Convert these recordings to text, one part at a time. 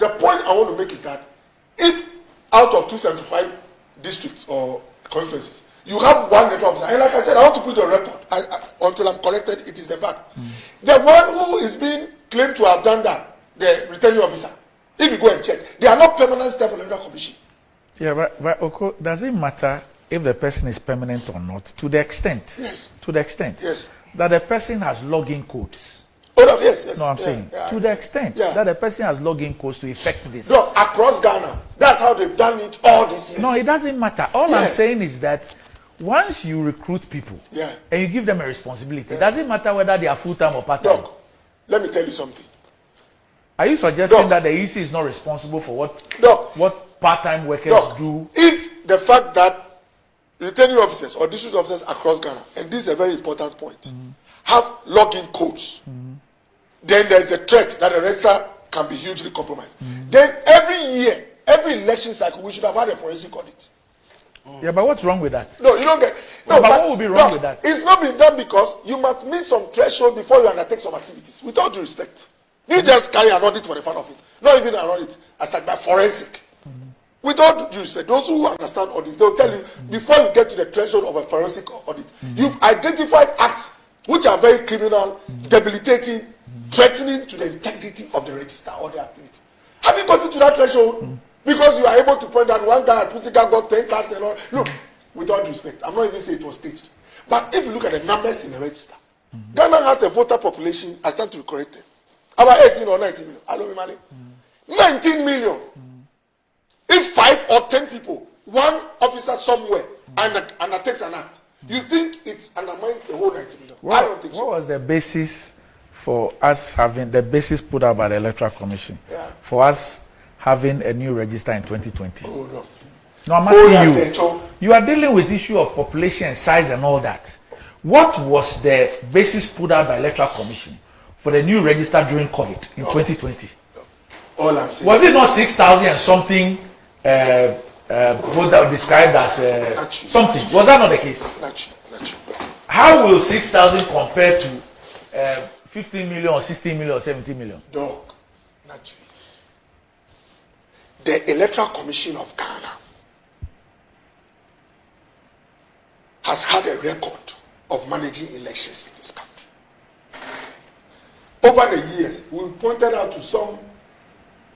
The point I want to make is that if out of 275 districts or constituencies, you have one electoral officer, and like I said, I want to put on record, until I'm corrected, it is the fact. The one who is being claimed to have done that, the returning officer, if you go and check, they are not permanent staff of the Electoral Commission. Yeah, but Okoe, does it matter if the person is permanent or not? To the extent, yes, that the person has login codes. Oh, no, yes. No, I'm saying to the extent that the person has login codes to effect this. No, across Ghana, that's how they've done it all these years. No, it doesn't matter. All I'm saying is that once you recruit people and you give them a responsibility, it doesn't matter whether they are full-time or part-time. Doc, let me tell you something. Are you suggesting that the EC is not responsible for what part-time workers do? If the fact that returning officers or district officers across Ghana, and this is a very important point, have login codes, then there's a threat that the register can be hugely compromised. Then every year, every election cycle, we should have had a forensic audit. Yeah, but what's wrong with that? No, you don't get. No, but what would be wrong with that? It's not been done because you must meet some threshold before you undertake some activities. With all due respect, you just carry an audit for the fun of it. Not even an audit, as like by forensic. With all due respect, those who understand audits, they'll tell you before you get to the threshold of a forensic audit, you've identified acts which are very criminal, debilitating, threatening to the integrity of the register or the activity. Have you gotten to that threshold? Because you are able to point out one guy at Putika got 10 cards and all. Look, with all due respect, I'm not even saying it was staged. But if you look at the numbers in the register, Ghana has a voter population, I stand to be corrected, about 18 or 19 million. Hello, Mimali. 19 million. If 5 or 10 people, one officer somewhere, undertakes an act, you think it undermines the whole 90 million? I don't think so. What was the basis for us having, the basis put out by the Electoral Commission, for us having a new register in 2020? Oh, no. No, I'm asking you. You are dealing with issue of population and size and all that. What was the basis put out by Electoral Commission for the new register during COVID in 2020? All I'm saying, was it not 6,000 and something? What that described as something? Was that not the case? Naturally. How will 6,000 compare to 15 million or 16 million or 17 million? Dog, naturally. The Electoral Commission of Ghana has had a record of managing elections in this country. Over the years, we pointed out to some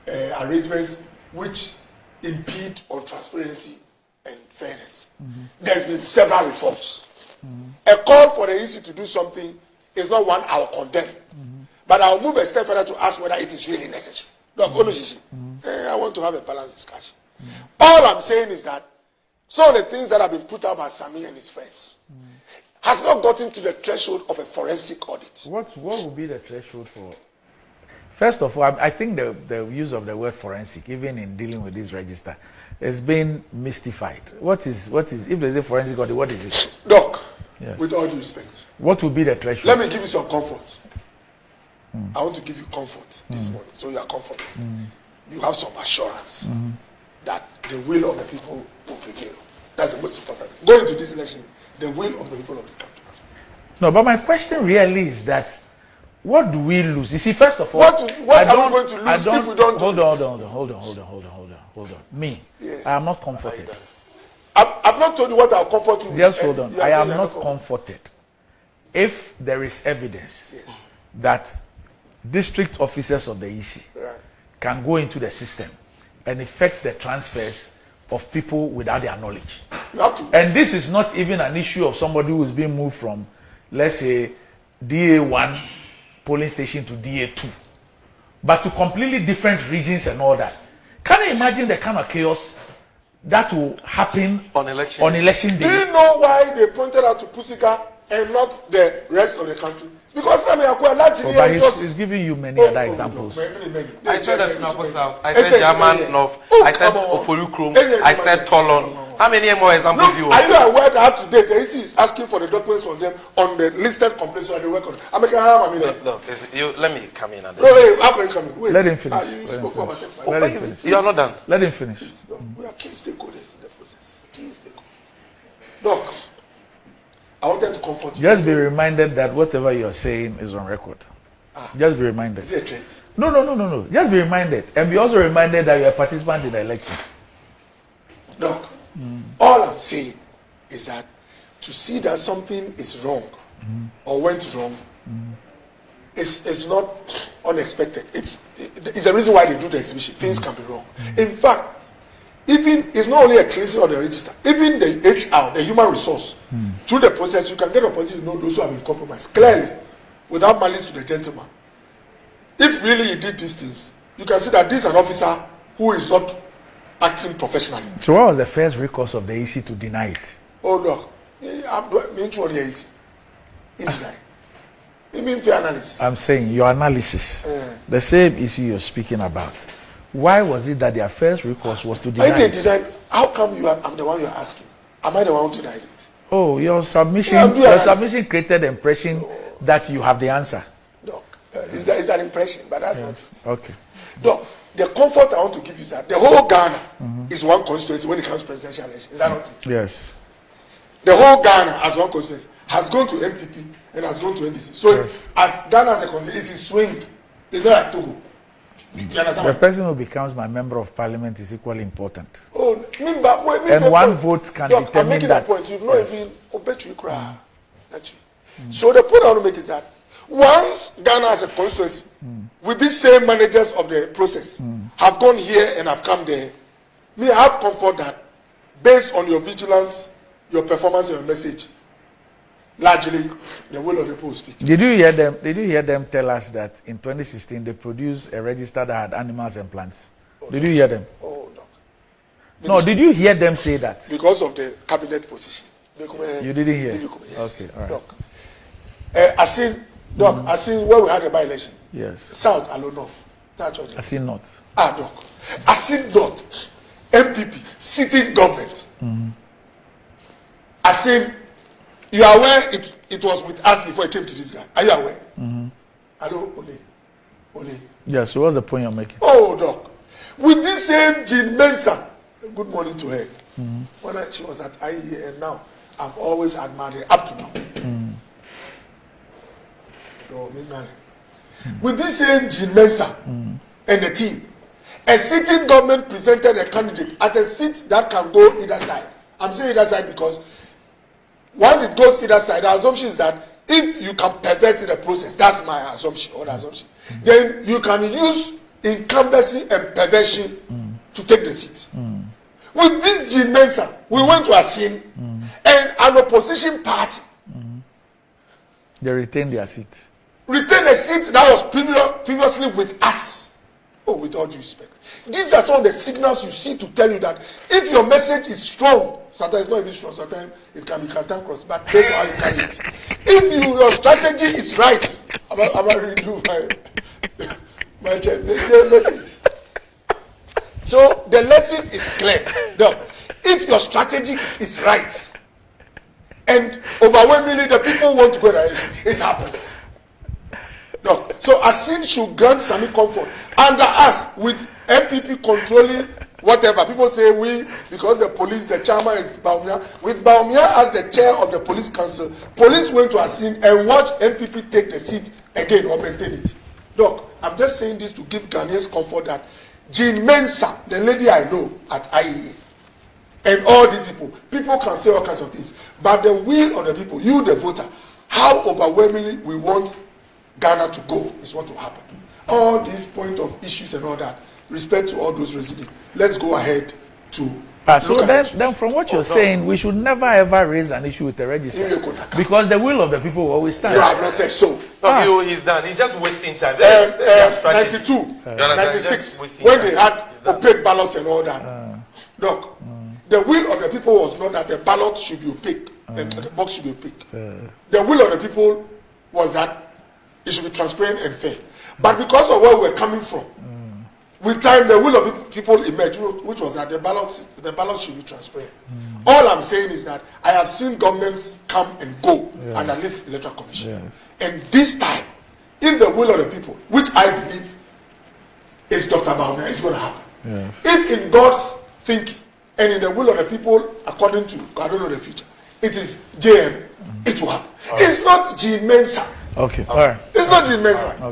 arrangements which impede on transparency and fairness. There's been several reforms. A call for the EC to do something is not one I will condemn, but I will move a step further to ask whether it is really necessary. Look, I want to have a balanced discussion. All I'm saying is that some of the things that have been put out by Sami and his friends has not gotten to the threshold of a forensic audit. What would be the threshold for? First of all, I think the use of the word forensic, even in dealing with this register, has been mystified. What is if there's a forensic audit, what is it? Doc, with all due respect, what would be the threshold? Let me give you some comfort. I want to give you comfort this morning, so you are comforted. You have some assurance that the will of the people will prevail. That's the most important thing. Going into this election, the will of the people of the country must prevail. No, but my question really is that what do we lose? You see, first of all, what are we going to lose if we don't hold on. Me, I am not comforted. I've not told you what I'll comfort you with. Just hold on. I am not comforted. If there is evidence that district officers of the EC can go into the system and effect the transfers of people without their knowledge. You have to. And this is not even an issue of somebody who is being moved from, let's say, DA1 polling station to DA2, but to completely different regions and all that. Can you imagine the kind of chaos that will happen on election day? Do you know why they pointed out to Pusika and not the rest of the country? Because he's giving you many other examples. I said Assin South. I said Jean North. I said Okoe, I said Tolon. How many more examples do you want? Are you aware that today the EC is asking for the documents from them on the listed complaints so they work on it? Let me come in. How can you come in? Wait. Let him finish. You are not done. Let him finish. We are key stakeholders in the process. Key stakeholders. Look, I wanted to comfort you. Just be reminded that whatever you are saying is on record. Just be reminded. Is it a threat? No. Just be reminded. And be also reminded that you are a participant in the election. Look, all I'm saying is that to see that something is wrong or went wrong is not unexpected. It's the reason why they do the exhibition. Things can be wrong. In fact, even it's not only a cleansing of the register, even the HR, the human resource, through the process, you can get opportunity to know those who have been compromised clearly, without malice to the gentleman. If really he did these things, you can see that this is an officer who is not acting professionally. So what was the first recourse of the EC to deny it? Oh look, I'm saying your analysis, the same issue you're speaking about. Why was it that their first recourse was to deny it? How come I'm the one you're asking? Am I the one who denied it? Oh, your submission created the impression that you have the answer. No, it's an impression, but that's not it. Okay. No, the comfort I want to give you is that the whole Ghana is one constituency when it comes to presidential election. Is that not it? Yes. The whole Ghana as one constituency has gone to MPP and has gone to NDC. So as Ghana as a constituency, it is swing. It's not like Togo. You understand? The person who becomes my member of parliament is equally important. Oh, and one vote can determine I'm making that. a point. You've not even bet you cry. So the point I want to make is that once Ghana as a constituency, with these same managers of the process, have gone here and have come there, I have comfort that based on your vigilance, your performance, and your message, largely the will of the people speak. Did you hear them tell us that in 2016 they produced a register that had animals and plants? Did you hear them? Oh no. No, did you hear them say that? Because of the cabinet position. You didn't hear? Yes. Okay, all right. Doc. Assin, where we had a by-election. Yes. South, alone North. Assin North. Doc. Assin North, MPP, sitting government. Assin, you are aware it was with us before it came to this guy. Are you aware? Hello, Ole. Yes, so what's the point you're making? Oh, Doc. With this same Jean Mensa, good morning to her. When she was at IEA and now, I've always admired her up to now. With this same Jean Mensa and the team, a sitting government presented a candidate at a seat that can go either side. I'm saying either side because once it goes either side, the assumption is that if you can pervert the process, that's my assumption or the assumption, then you can use incumbency and perversion to take the seat. With this Jean Mensa, we went to Assin and an opposition party. They retained their seat. Retained a seat that was previously with us. Oh, with all due respect. These are some of the signals you see to tell you that if your message is strong, sometimes it's not even strong, sometimes it can be cantankerous, but based on how you carry it. If your strategy is right, I'm going to redo my message. So the lesson is clear. No, if your strategy is right, and overwhelmingly the people want to go to the election, it happens. No, so Assin should grant some comfort under us with MPP controlling whatever. People say we, because the police, the chairman is Baumia. With Baumia as the chair of the police council, police went to Assin and watched MPP take the seat again or maintain it. Look, I'm just saying this to give Ghanaians comfort that Jean Mensa, the lady I know at IEA, and all these people can say all kinds of things. But the will of the people, you the voter, how overwhelmingly we want Ghana to go is what will happen. All these point of issues and all that, respect to all those residents. Let's go ahead to so then from what you're saying, we should never ever raise an issue with the register. Because the will of the people will always stand. You have not said so. No, he's done. He's just wasting time. 92, 96, when they had opaque ballots and all that. Look, the will of the people was not that the ballot should be opaque and the box should be opaque. The will of the people was that it should be transparent and fair. But because of where we're coming from, with time the will of people emerged, which was that the ballot should be transparent. All I'm saying is that I have seen governments come and go under this electoral commission. And this time, if the will of the people, which I believe is Dr. Baumia, is going to happen. If in God's thinking and in the will of the people, according to I don't know the future, it is JM, it will happen. It's not Jean Mensa. Okay, all right. It's not Jean Mensa.